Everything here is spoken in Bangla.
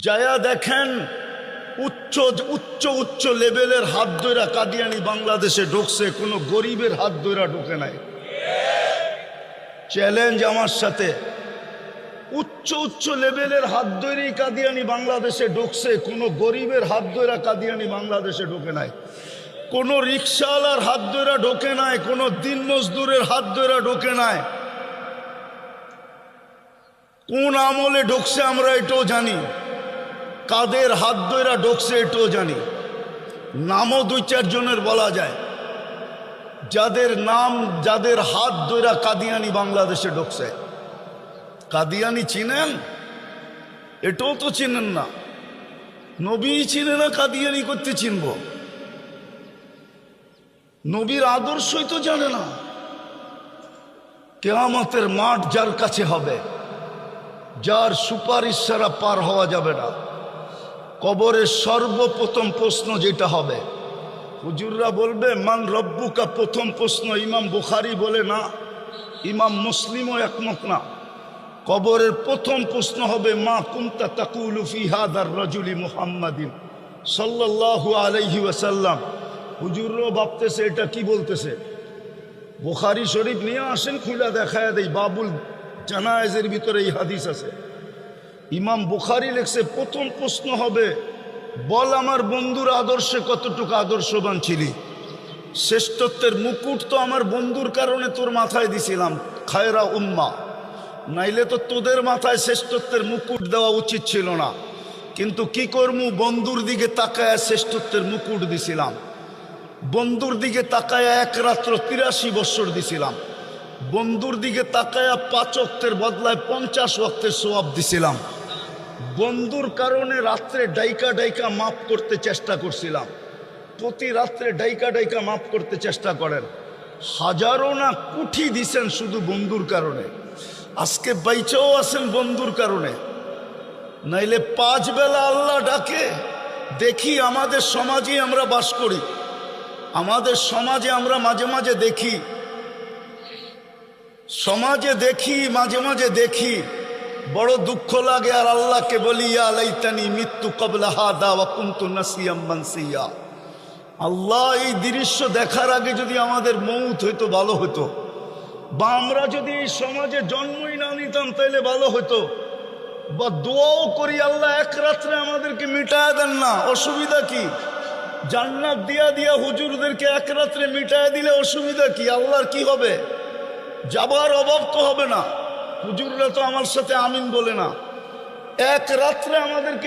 যায়া দেখেন উচ্চ উচ্চ উচ্চ লেভেলের হাত ধইরা কাদিয়ানি বাংলাদেশে ঢুকছে, কোনো গরিবের হাত ধইরা ঢুকে নাই। চ্যালেঞ্জ আমার সাথে, উচ্চ উচ্চ লেভেলের হাত ধরেই কাদিয়ানি বাংলাদেশে ঢুকছে, কোনো গরিবের হাত ধইরা কাদিয়ানি বাংলাদেশে ঢুকে নাই। কোনো রিক্সাওয়ালার হাত ধইরা ঢোকে নাই, কোনো দিন মজদুরের হাত ধইরা ঢোকে নাই। কোন আমলে ঢুকছে আমরা এটাও জানি, কাদের হাত ধইরা ঢুকছে এটাও জানি। নামও দুই চারজনের বলা যায়, যাদের নাম, যাদের হাত ধইরা কাদিয়ানি বাংলাদেশে ঢুকছে। কাদিয়ানি চিনেন? এটাও তো চিনেন না। নবী চিনে না, কাদিয়ানি করতে চিনব? নবীর আদর্শই তো জানে না। কিয়ামতের মাঠ যার কাছে হবে, যার সুপারিশ ছাড়া পার হওয়া যাবে না। কবরের সর্বপ্রথম প্রশ্ন যেটা হবে, হুজুররা বলবে মান রব্বুকা, প্রথম প্রশ্ন। ইমাম বুখারী বলে না, ইমাম মুসলিমও একমত না। কবরের প্রথম প্রশ্ন হবে মা কুনতা তাকুলু ফি হাদার রাজুলি মুহাম্মাদিন সাল্লাল্লাহু আলাইহি ওয়াসাল্লাম। হুজুররাও ভাবতেছে এটা কি বলতেছে। বুখারী শরীফ নিয়ে আসেন, খুলে দেখায় দেই, বাবুল জানায়েজের ভিতরে এই হাদিস আছে। ইমাম বুখারী লেখছে প্রথম প্রশ্ন হবে, বল আমার বন্ধুর আদর্শে কতটুকু আদর্শবান ছিলি। শ্রেষ্ঠত্বের মুকুট তো আমার বন্ধুর কারণে তোর মাথায় দিছিলাম, খায়রা উম্মা, নাইলে তো তোদের মাথায় শ্রেষ্ঠত্বের মুকুট দেওয়া উচিত ছিল না। কিন্তু কি করমু, বন্ধুর দিকে তাকায় শ্রেষ্ঠত্বের মুকুট দিছিলাম। বন্ধুর দিকে তাকায় এক রাত্র 83 বছর দিছিলাম। বন্ধুর দিকে তাকায়া 5 ওয়াক্তের বদলায় 50 ওয়াক্তের সওয়াব দিছিলাম। বন্ধুর কারণে রাত্রে ডাইকা ডাইকা মাফ করতে চেষ্টা করছিলাম। প্রতি রাত্রে ডাইকা ডাইকা মাফ করতে চেষ্টা করেন। হাজারো না কোটি দিছেন শুধু বন্ধুর কারণে। আজকে বাইচাও আছেন বন্ধুর কারণে, নাইলে 5 বেলা আল্লাহ ডাকে। দেখি আমাদের সমাজে আমরা বাস করি, আমাদের সমাজে আমরা মাঝে মাঝে দেখি, সমাজে দেখি, মাঝে মাঝে দেখি, বড় দুঃখ লাগে। আর আল্লাহকে বলি ইয়া লাইতানি মিত্তু ক্বাবলা হাদা ওয়া কুনতু নাসিয়াম মানসিয়া। আল্লাহ, এই দৃশ্য দেখার আগে যদি আমাদের মৌত হইতো ভালো হতো, বা আমরা যদি এই সমাজে জন্মই না নিতাম তাইলে ভালো হতো। বা দোয়াও করি আল্লাহ এক রাত্রে আমাদেরকে মিটায় দেন না, অসুবিধা কি? জান্নাত দিয়া দিয়া হুজুরদেরকে এক রাত্রে মিটায় দিলে অসুবিধা কি? আল্লাহর কি হবে? যাবার অভাব তো হবে না। হুজুররা তো আমার সাথে আমিন বলে না। এক রাত্রে আমাদেরকে